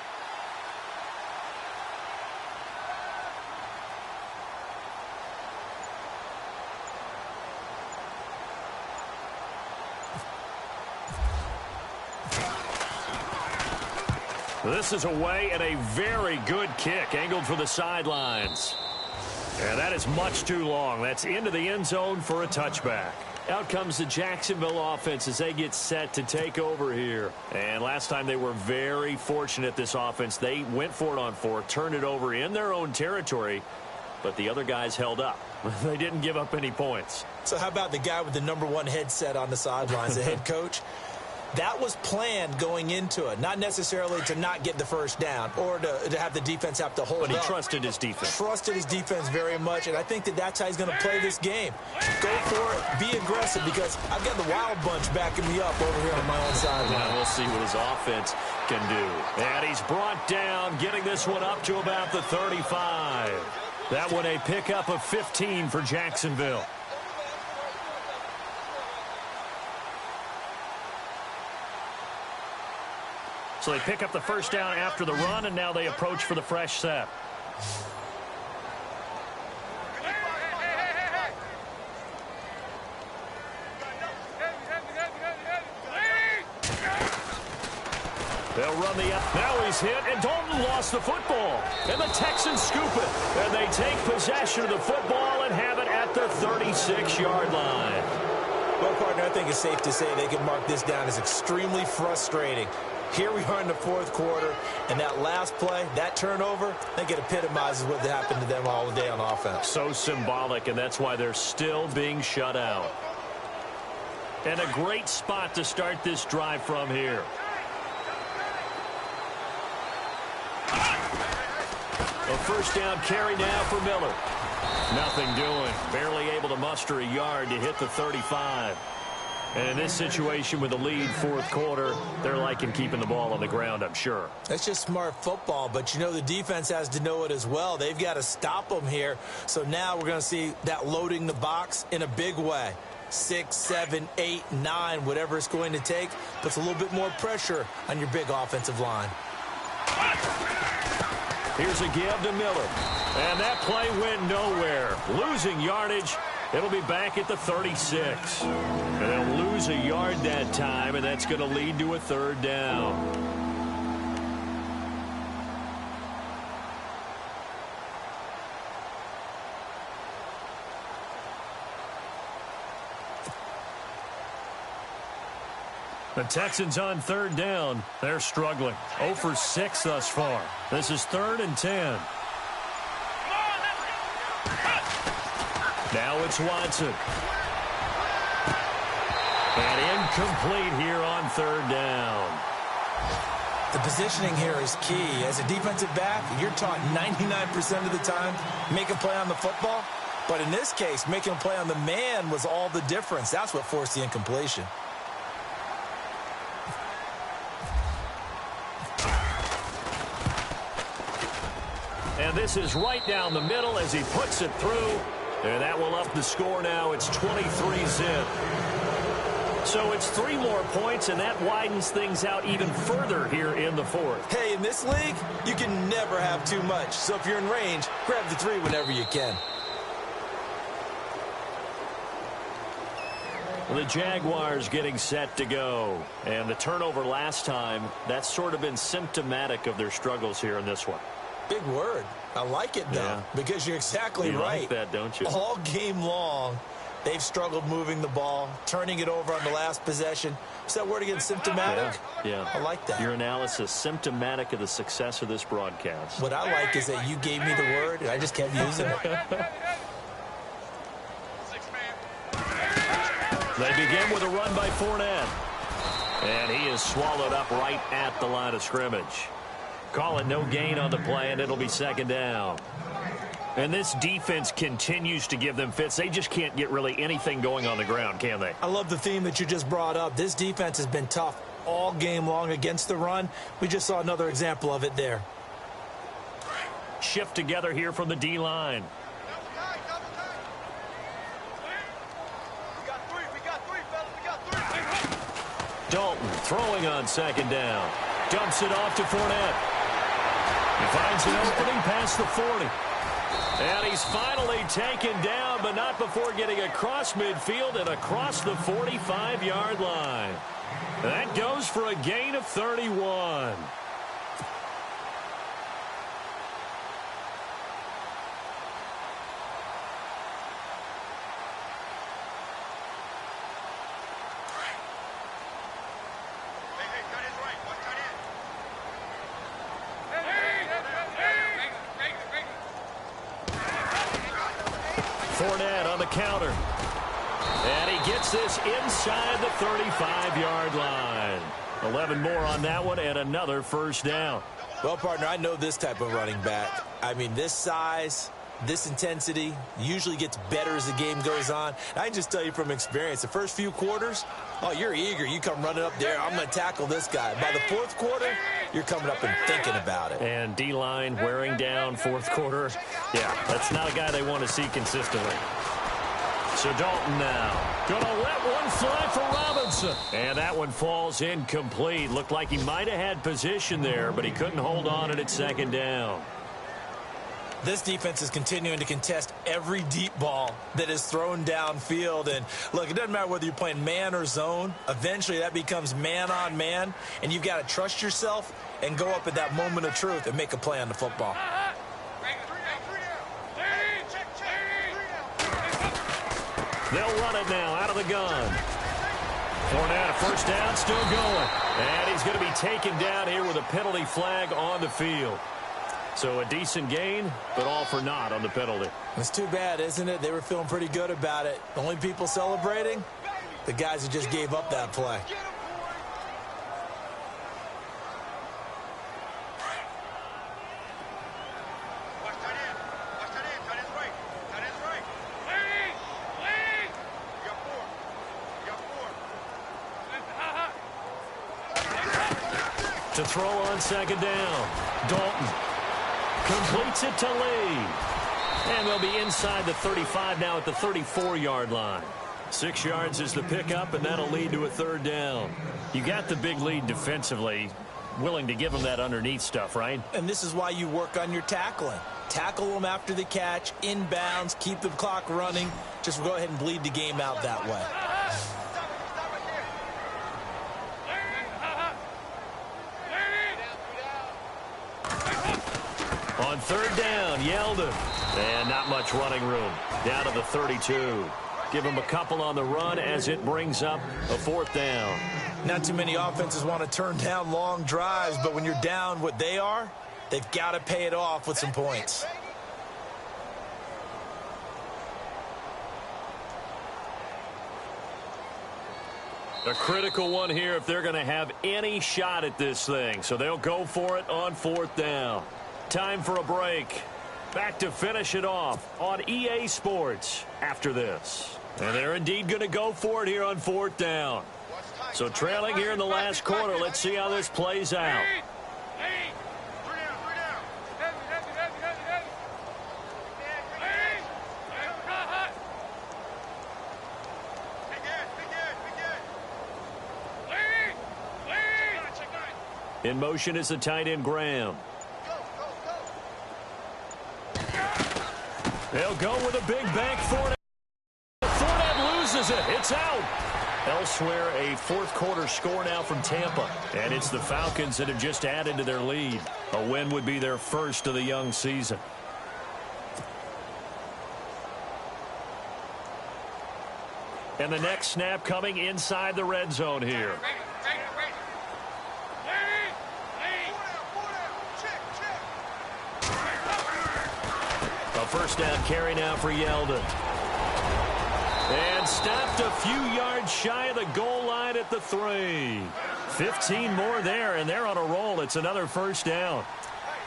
This is away and a very good kick angled for the sidelines. And that is much too long. That's into the end zone for a touchback. Out comes the Jacksonville offense as they get set to take over here. And last time they were very fortunate, this offense. They went for it on 4, turned it over in their own territory, but the other guys held up. They didn't give up any points. So how about the guy with the #1 headset on the sidelines, the head coach? That was planned going into it, not necessarily to not get the first down or to have the defense have to hold up. But he trusted his defense. Trusted his defense very much, and I think that's how he's going to play this game. Go for it, be aggressive, because I've got the wild bunch backing me up over here on my own sideline. Now we'll see what his offense can do. And he's brought down, getting this one up to about the 35. That one a pickup of 15 for Jacksonville. So they pick up the first down after the run, and now they approach for the fresh set. They'll run the up. Now he's hit, and Dalton lost the football. And the Texans scoop it. And they take possession of the football and have it at the 36-yard line. Well, partner, I think it's safe to say they can mark this down as extremely frustrating. Here we are in the fourth quarter, and that last play, that turnover, I think it epitomizes what happened to them all day on offense. So symbolic, and that's why they're still being shut out. And a great spot to start this drive from here. A first down carry now for Miller. Nothing doing. Barely able to muster a yard to hit the 35. And in this situation with a lead fourth quarter, they're liking keeping the ball on the ground, I'm sure. That's just smart football, but you know the defense has to know it as well. They've got to stop them here. So now we're going to see that loading the box in a big way. 6, 7, 8, 9, whatever it's going to take, puts a little bit more pressure on your big offensive line. Here's a give to Miller. And that play went nowhere. Losing yardage. It'll be back at the 36. And they'll lose a yard that time, and that's going to lead to a third down. The Texans on third down. They're struggling. 0 for 6 thus far. This is 3rd and 10. Now it's Watson. And incomplete here on third down. The positioning here is key. As a defensive back, you're taught 99% of the time, make a play on the football. But in this case, making a play on the man was all the difference. That's what forced the incompletion. And this is right down the middle as he puts it through. And that will up the score now. It's 23-zip. So it's 3 more points, and that widens things out even further here in the fourth. Hey, in this league, you can never have too much. So if you're in range, grab the 3 whenever you can. The Jaguars getting set to go. And the turnover last time, that's sort of been symptomatic of their struggles here in this one. Big word. I like it, though, because you're exactly right. You like that, don't you? All game long, they've struggled moving the ball, turning it over on the last possession. Is that word again, symptomatic? Yeah. I like that. Your analysis, symptomatic of the success of this broadcast. What I like is that you gave me the word, and I just kept using it. They begin with a run by Fournette. And he is swallowed up right at the line of scrimmage. Call it no gain on the play, and it'll be second down. And this defense continues to give them fits. They just can't get really anything going on the ground, can they? I love the theme that you just brought up. This defense has been tough all game long against the run. We just saw another example of it there. Shift together here from the D-line. Dalton throwing on second down. Dumps it off to Fournette. He finds an opening past the 40. And he's finally taken down, but not before getting across midfield and across the 45-yard line. That goes for a gain of 31. Fournette on the counter. And he gets this inside the 35-yard line. 11 more on that one and another first down. Well, partner, I know this type of running back. I mean, this size, this intensity usually gets better as the game goes on. I can just tell you from experience, the first few quarters, oh, you're eager. You come running up there. I'm going to tackle this guy. By the fourth quarter, you're coming up and thinking about it. And D-line wearing down fourth quarter. Yeah, that's not a guy they want to see consistently. So Dalton now going to let one fly for Robinson. And that one falls incomplete. Looked like he might have had position there, but he couldn't hold on at second down. This defense is continuing to contest every deep ball that is thrown downfield. And, look, it doesn't matter whether you're playing man or zone. Eventually, that becomes man-on-man, and you've got to trust yourself and go up at that moment of truth and make a play on the football. They'll run it now out of the gun. Fournette, a first down, still going. And he's going to be taken down here with a penalty flag on the field. So a decent gain, but all for naught on the penalty. It's too bad, isn't it? They were feeling pretty good about it. The only people celebrating, the guys who just gave up that play. To throw on second down. Dalton completes it to Lee. And they'll be inside the 35 now at the 34-yard line. 6 yards is the pickup, and that'll lead to a third down. You got the big lead defensively. Willing to give them that underneath stuff, right? And this is why you work on your tackling. Tackle them after the catch, inbounds, keep the clock running. Just go ahead and bleed the game out that way. On third down, Yeldon. And not much running room. Down to the 32. Give him a couple on the run as it brings up a fourth down. Not too many offenses want to turn down long drives, but when you're down what they are, they've got to pay it off with some points. A critical one here if they're going to have any shot at this thing. So they'll go for it on fourth down. Time for a break. Back to finish it off on EA Sports after this. And they're indeed going to go for it here on fourth down. So trailing here in the last quarter. Let's see how this plays out. In motion is the tight end, Graham. They'll go with a big bank. Fournette loses it. It's out. Elsewhere, a fourth quarter score now from Tampa. And it's the Falcons that have just added to their lead. A win would be their first of the young season. And the next snap coming inside the red zone here. A first down carry now for Yeldon. And stopped a few yards shy of the goal line at the 3. 15 more there, and they're on a roll. It's another first down.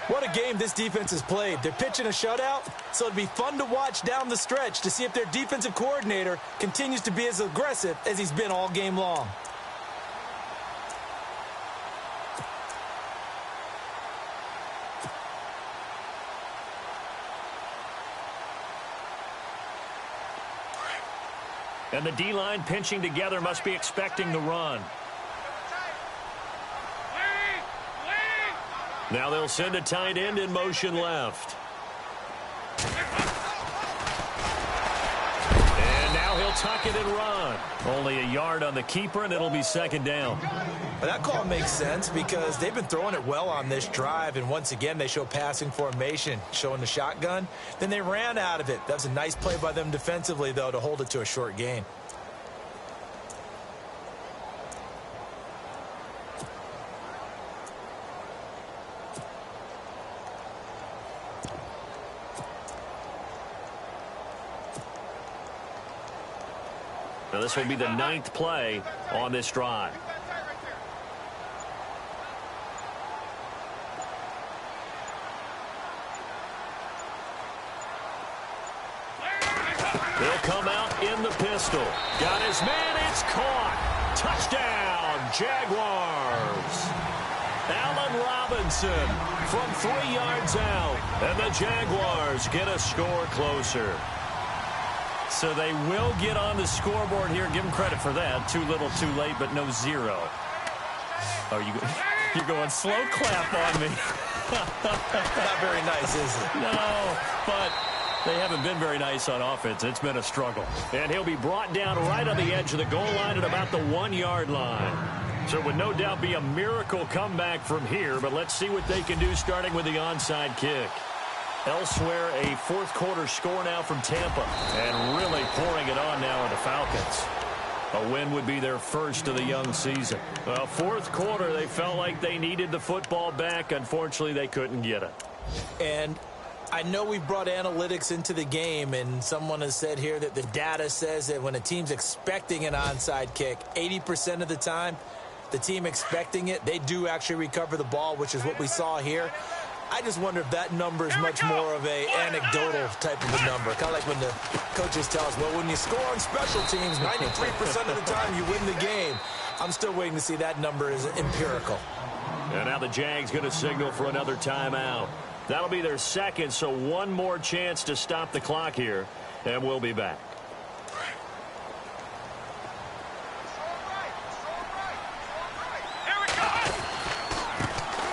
What a game this defense has played. They're pitching a shutout, so it'd be fun to watch down the stretch to see if their defensive coordinator continues to be as aggressive as he's been all game long. And the D-line pinching together must be expecting the run. Now they'll send a tight end in motion left. And now he'll tuck it and run. Only a yard on the keeper, and it'll be second down. But that call makes sense because they've been throwing it well on this drive, and once again they show passing formation, showing the shotgun. Then they ran out of it. That was a nice play by them defensively, though, to hold it to a short gain. Now, this will be the 9th play on this drive. They'll come out in the pistol. Got his man. It's caught. Touchdown, Jaguars. Allen Robinson from 3 yards out. And the Jaguars get a score closer. So they will get on the scoreboard here. Give them credit for that. Too little, too late, but no 0. Oh, you're going slow clap on me. Not very nice, is it? No, but they haven't been very nice on offense. It's been a struggle. And he'll be brought down right on the edge of the goal line at about the 1-yard line. So it would no doubt be a miracle comeback from here, but let's see what they can do starting with the onside kick. Elsewhere, a fourth-quarter score now from Tampa. And really pouring it on now are the Falcons. A win would be their first of the young season. Fourth quarter, they felt like they needed the football back. Unfortunately, they couldn't get it. And I know we brought analytics into the game, and someone has said here that the data says that when a team's expecting an onside kick, 80% of the time, the team expecting it, they do actually recover the ball, which is what we saw here. I just wonder if that number is much more of a anecdotal type of a number. Kind of like when the coaches tell us, well, when you score on special teams, 93% of the time you win the game. I'm still waiting to see that number is empirical. And now the Jags going to signal for another timeout. That'll be their second, so one more chance to stop the clock here, and we'll be back.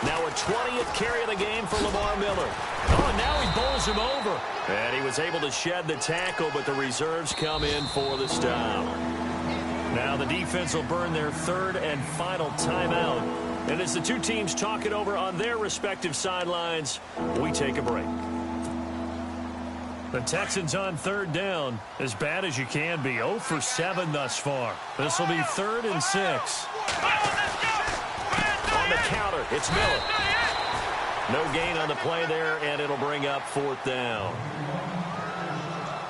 Now a 20th carry of the game for Lamar Miller. Oh, and now he bowls him over. And he was able to shed the tackle, but the reserves come in for the stop. Now the defense will burn their third and final timeout. And as the two teams talk it over on their respective sidelines, we take a break. The Texans on third down, as bad as you can be. 0 for 7 thus far. This will be 3rd and 6. On the counter, it's Miller. No gain on the play there, and it'll bring up 4th down.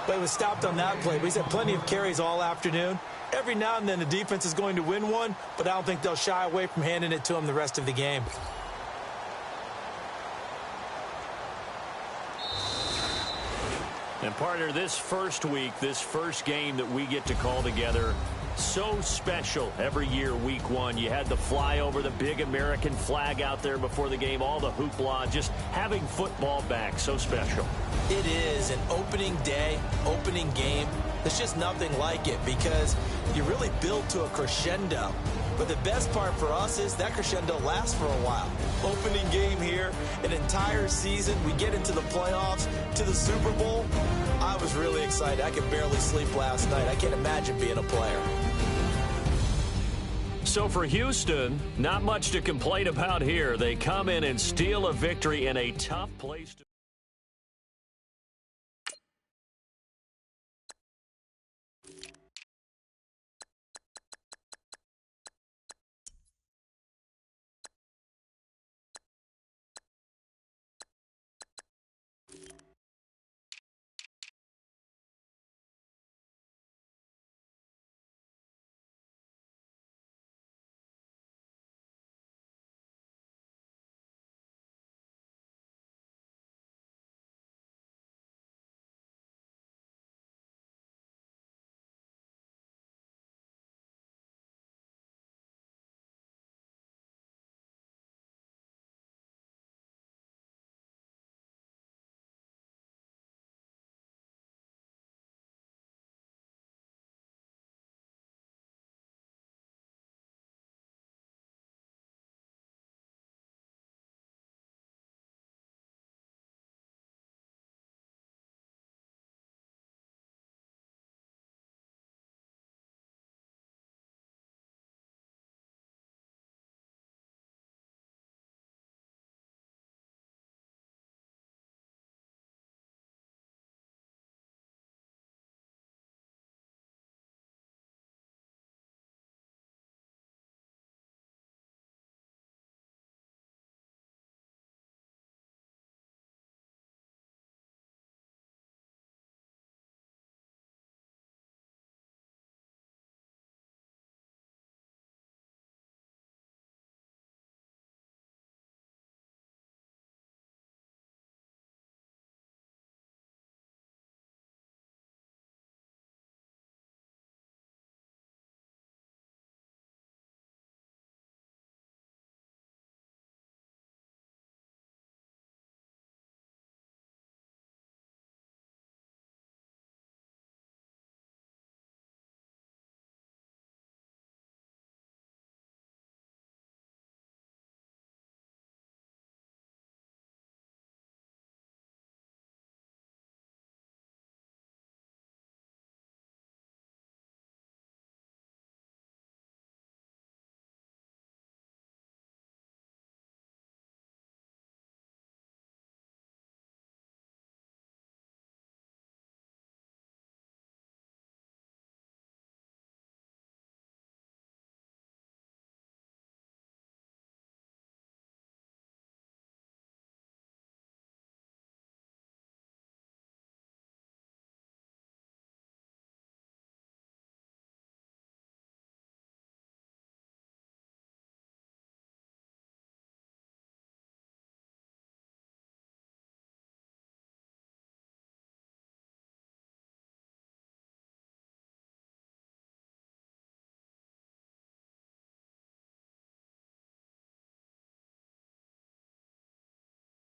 But he was stopped on that play. But he's had plenty of carries all afternoon. Every now and then the defense is going to win one, but I don't think they'll shy away from handing it to him the rest of the game. And partner, this first week, this first game that we get to call together, so special every year, week 1. You had the flyover, the big American flag out there before the game, all the hoopla, just having football back, so special. It is an opening day, opening game. There's just nothing like it because you really build to a crescendo. But the best part for us is that crescendo lasts for a while. Opening game here, an entire season. We get into the playoffs, to the Super Bowl. I was really excited. I could barely sleep last night. I can't imagine being a player. So for Houston, not much to complain about here. They come in and steal a victory in a tough place to